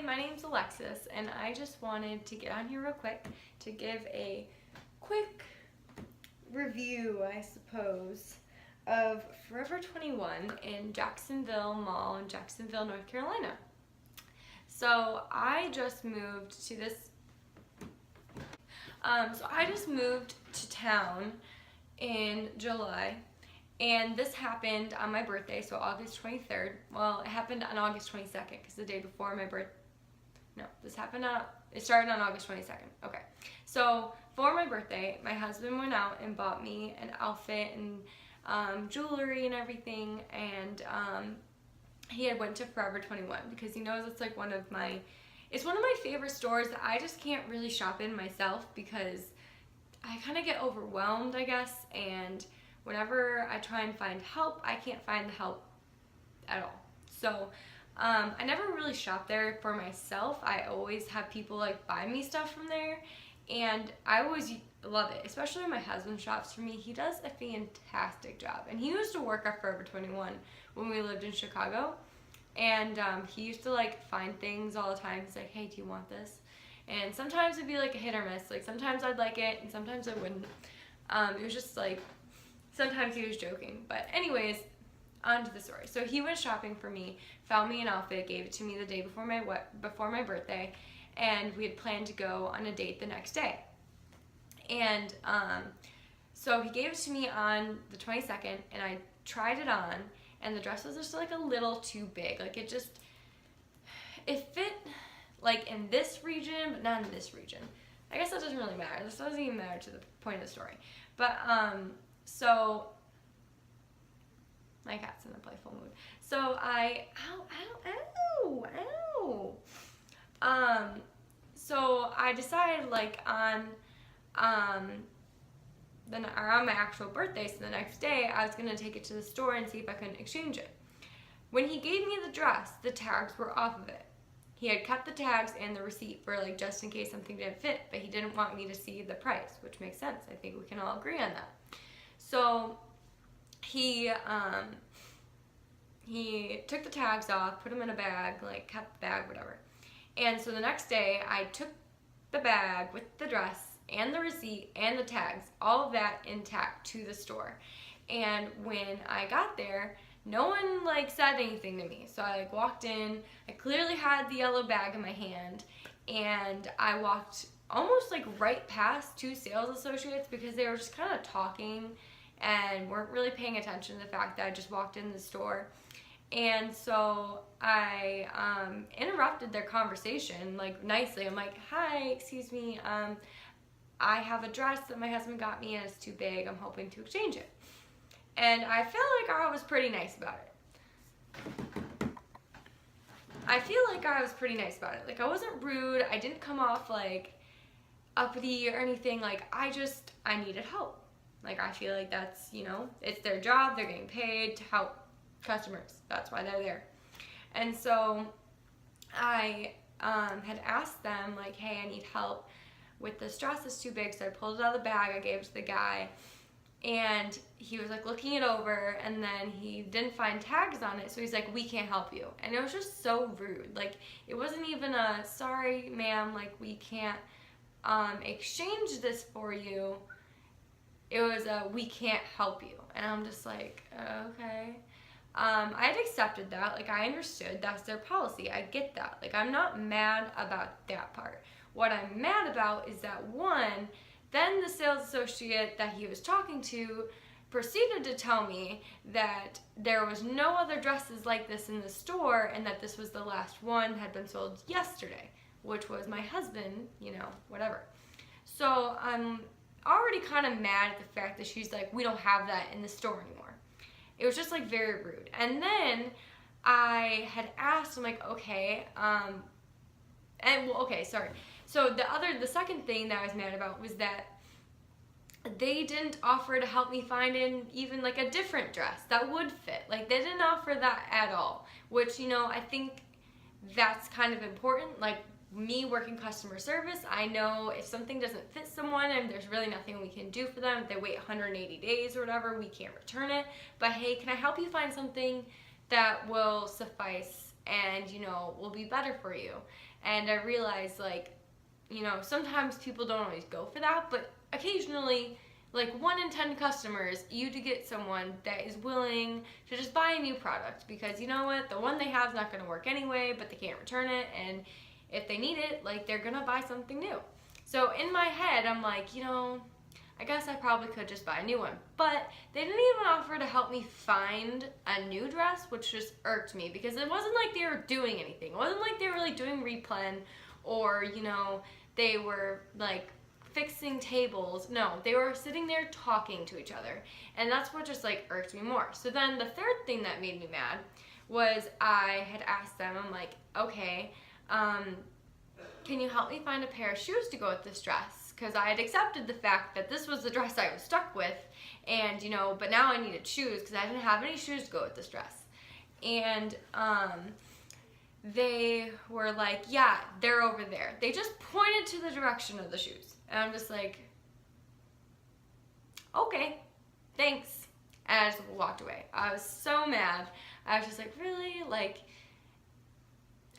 my name's Alexis, and I just wanted to get on here real quick to give a quick review, I suppose, of Forever 21 in Jacksonville Mall in Jacksonville, North Carolina. So I just moved to this. I just moved to town in July. And this happened on my birthday, so August 23rd. Well, it happened on August 22nd, because the day before my birthday. No, it started on August 22nd. Okay. So, for my birthday, my husband went out and bought me an outfit and jewelry and everything. And he had went to Forever 21 because he knows it's like one of my favorite stores that I just can't really shop in myself because I kind of get overwhelmed, I guess, and whenever I try and find help, I can't find the help at all. So I never really shop there for myself. I always have people like buy me stuff from there, and I always love it, especially when my husband shops for me. He does a fantastic job, and he used to work at Forever 21 when we lived in Chicago, and he used to like find things all the time. He's like, hey, do you want this? And sometimes it'd be like a hit or miss. Like sometimes I'd like it and sometimes I wouldn't. It was just like, sometimes he was joking. But anyways, on to the story. So he went shopping for me, found me an outfit, gave it to me the day before my birthday, and we had planned to go on a date the next day. And so he gave it to me on the 22nd, and I tried it on, and the dress was just like a little too big. Like it fit like in this region, but not in this region. I guess that doesn't really matter. This doesn't even matter to the point of the story. But so my cat's in a playful mood. So so I decided like on my actual birthday, so the next day, I was gonna take it to the store and see if I couldn't exchange it. When he gave me the dress, the tags were off of it. He had kept the tags and the receipt for like just in case something didn't fit, but he didn't want me to see the price, which makes sense. I think we can all agree on that. So he took the tags off, put them in a bag, like kept the bag, whatever. And so the next day I took the bag with the dress and the receipt and the tags, all of that intact, to the store. And when I got there, no one like said anything to me. So I like walked in, I clearly had the yellow bag in my hand, and I walked almost like right past two sales associates because they were just kind of talking and weren't really paying attention to the fact that I just walked in the store. And so I interrupted their conversation like nicely. I'm like, hi, excuse me, I have a dress that my husband got me and it's too big. I'm hoping to exchange it. And I felt like I was pretty nice about it. Like I wasn't rude. I didn't come off like uppity or anything. Like I needed help. Like I feel like that's, it's their job. They're getting paid to help customers. That's why they're there. And so I had asked them like, hey, I need help with this dress. It's too big. So I pulled it out of the bag. I gave it to the guy. And he was like looking it over, and then he didn't find tags on it, so he's like, we can't help you. And it was just so rude. Like it wasn't even a sorry ma'am, like we can't exchange this for you. It was a we can't help you. And I'm just like, okay. I had accepted that. Like I understood that's their policy. I get that. Like I'm not mad about that part. What I'm mad about is that one, then the sales associate that he was talking to proceeded to tell me that there was no other dresses like this in the store and that this was the last one, had been sold yesterday, which was my husband, whatever. So I'm already kind of mad at the fact that she's like, we don't have that in the store anymore. It was just like very rude. And then I had asked, I'm like, okay, sorry. So the second thing that I was mad about was that they didn't offer to help me find even like a different dress that would fit. Like they didn't offer that at all, which, I think that's kind of important. Like me working customer service, I know if something doesn't fit someone and there's really nothing we can do for them, if they wait 180 days or whatever, we can't return it. But hey, can I help you find something that will suffice and, you know, will be better for you. And I realized, like, you know, sometimes people don't always go for that, but occasionally, like 1 in 10 customers, you do get someone that is willing to just buy a new product because, you know what, the one they have is not going to work anyway, but they can't return it, and if they need it, like, they're going to buy something new. So in my head, I'm like, you know, I guess I probably could just buy a new one. But they didn't even offer to help me find a new dress, which just irked me because it wasn't like they were doing anything. It wasn't like they were like doing replen or, you know, they were like fixing tables. No, they were sitting there talking to each other. And that's what just like irked me more. So then the third thing that made me mad was I had asked them, I'm like, okay, can you help me find a pair of shoes to go with this dress? Because I had accepted the fact that this was the dress I was stuck with, and, you know, but now I needed shoes because I didn't have any shoes to go with this dress. And they were like, yeah, they're over there. They just pointed to the direction of the shoes. And I'm just like, okay, thanks. And I just walked away. I was so mad. I was just like, really? Like,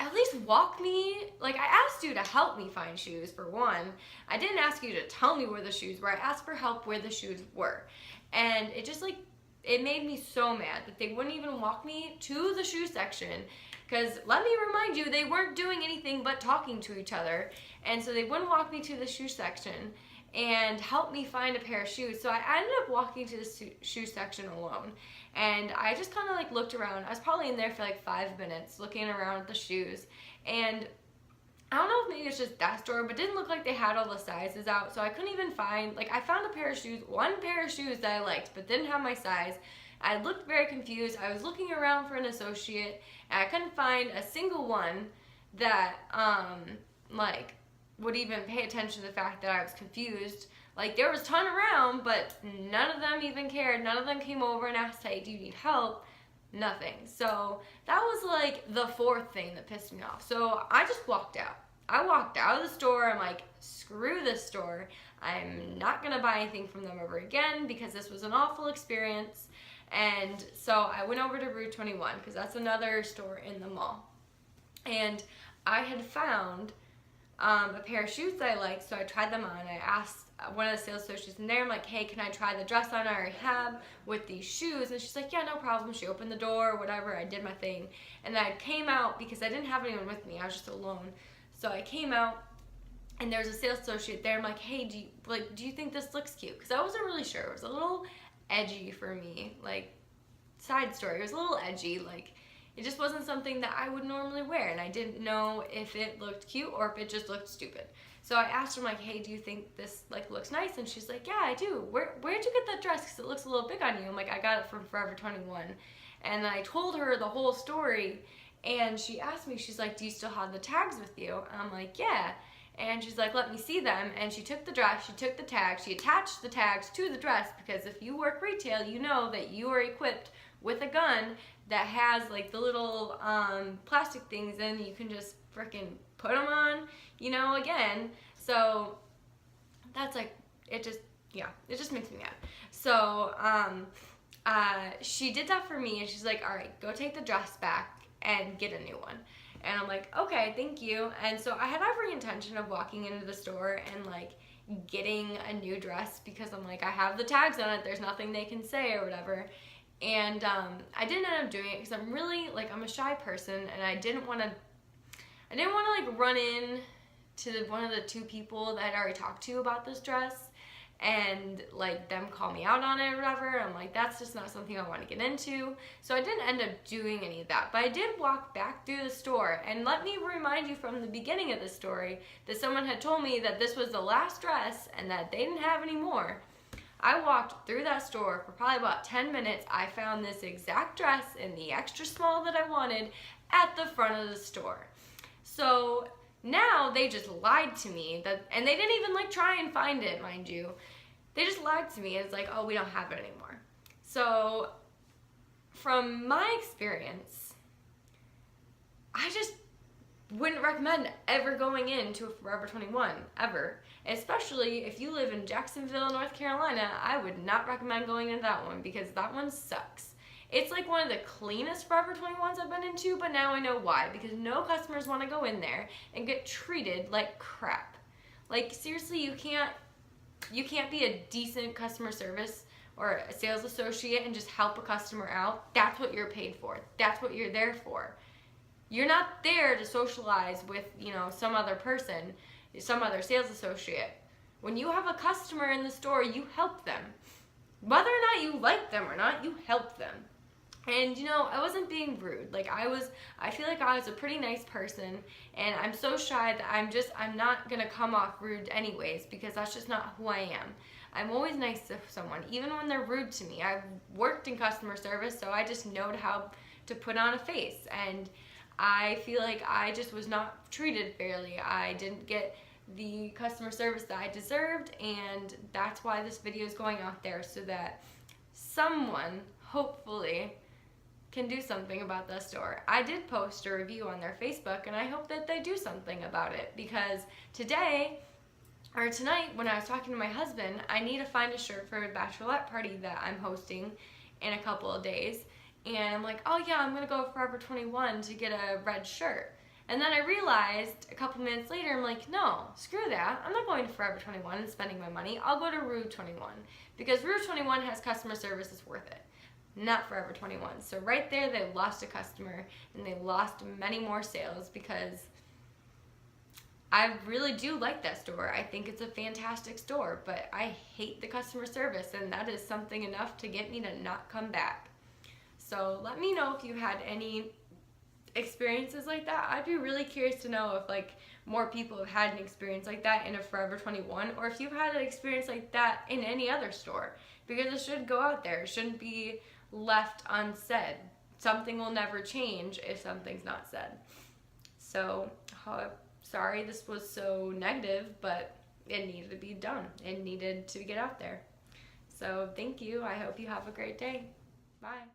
at least walk me. Like, I asked you to help me find shoes, for one. I didn't ask you to tell me where the shoes were. I asked for help where the shoes were. And it just, like, it made me so mad that they wouldn't even walk me to the shoe section. Because, let me remind you, they weren't doing anything but talking to each other. And so they wouldn't walk me to the shoe section and help me find a pair of shoes. So I ended up walking to the shoe section alone. And I just kind of like looked around. I was probably in there for like 5 minutes looking around at the shoes. And I don't know if maybe it's just that store, but it didn't look like they had all the sizes out. So I couldn't even find, like, I found a pair of shoes, one pair of shoes that I liked, but didn't have my size. I looked very confused. I was looking around for an associate, and I couldn't find a single one that, like, would even pay attention to the fact that I was confused. Like, there was a ton around, but none of them even cared. None of them came over and asked, hey, do you need help? Nothing. So that was like the fourth thing that pissed me off. So I just walked out. I walked out of the store. I'm like, screw this store. I'm not going to buy anything from them ever again because this was an awful experience. And so I went over to Route 21 because that's another store in the mall. And I had found a pair of shoes that I liked, so I tried them on. I asked one of the sales associates in there, I'm like, hey, can I try the dress on I already have with these shoes? And she's like, yeah, no problem. She opened the door, whatever. I did my thing. And I came out because I didn't have anyone with me. I was just alone. So I came out, and there was a sales associate there. I'm like, hey, do you think this looks cute? Because I wasn't really sure. It was a little edgy for me. Like, side story, it was a little edgy. Like, it just wasn't something that I would normally wear, and I didn't know if it looked cute or if it just looked stupid. So I asked her, like, hey, do you think this, like, looks nice? And she's like, yeah, I do. Where'd you get that dress? Because it looks a little big on you. I'm like, I got it from Forever 21. And I told her the whole story, and she asked me, she's like, do you still have the tags with you? And I'm like, yeah. And she's like, let me see them. And she took the dress, she took the tags, she attached the tags to the dress, because if you work retail, you know that you are equipped with a gun that has like the little plastic things in. You can just freaking put them on, you know, again. So that's like, it just makes me mad. So she did that for me, and she's like, all right, go take the dress back and get a new one. And I'm like, okay, thank you. And so I had every intention of walking into the store and like getting a new dress, because I'm like, I have the tags on it, there's nothing they can say or whatever. And I didn't end up doing it because I'm really, like, I'm a shy person, and I didn't want to like run in to one of the two people that I'd already talked to about this dress and like them call me out on it or whatever. I'm like, that's just not something I want to get into. So I didn't end up doing any of that, but I did walk back through the store. And let me remind you from the beginning of the story that someone had told me that this was the last dress and that they didn't have any more. I walked through that store for probably about 10 minutes. I found this exact dress in the extra small that I wanted at the front of the store. So now they just lied to me, and they didn't even like try and find it, mind you. They just lied to me. It's like, oh, we don't have it anymore. So from my experience, I just wouldn't recommend ever going into a Forever 21, ever. Especially if you live in Jacksonville, North Carolina, I would not recommend going into that one, because that one sucks. It's like one of the cleanest Forever 21s I've been into, but now I know why. Because no customers want to go in there and get treated like crap. Like, seriously, you can't be a decent customer service or a sales associate and just help a customer out. That's what you're paid for. That's what you're there for. You're not there to socialize with, some other person, some other sales associate. When you have a customer in the store, you help them. Whether or not you like them or not, you help them. And I wasn't being rude. Like, I feel like I was a pretty nice person, and I'm so shy that I'm not gonna come off rude anyways, because that's just not who I am. I'm always nice to someone, even when they're rude to me. I've worked in customer service, so I just know how to put on a face, and I feel like I just was not treated fairly. I didn't get the customer service that I deserved, and that's why this video is going out there, so that someone, hopefully, can do something about the store. I did post a review on their Facebook, and I hope that they do something about it, because tonight, when I was talking to my husband, I need to find a shirt for a bachelorette party that I'm hosting in a couple of days, and I'm like, oh yeah, I'm gonna go Forever 21 to get a red shirt. And then I realized a couple minutes later, I'm like, no, screw that. I'm not going to Forever 21 and spending my money. I'll go to Rue 21, because Rue 21 has customer service that's worth it. Not Forever 21. So right there, they lost a customer, and they lost many more sales, because I really do like that store. I think it's a fantastic store, but I hate the customer service, and that is something enough to get me to not come back. So let me know if you had any experiences like that. I'd be really curious to know if more people have had an experience like that in a Forever 21, or if you've had an experience like that in any other store, because it should go out there. It shouldn't be left unsaid. Something will never change if something's not said. So, sorry this was so negative, but it needed to be done. It needed to get out there. So, thank you. I hope you have a great day. Bye.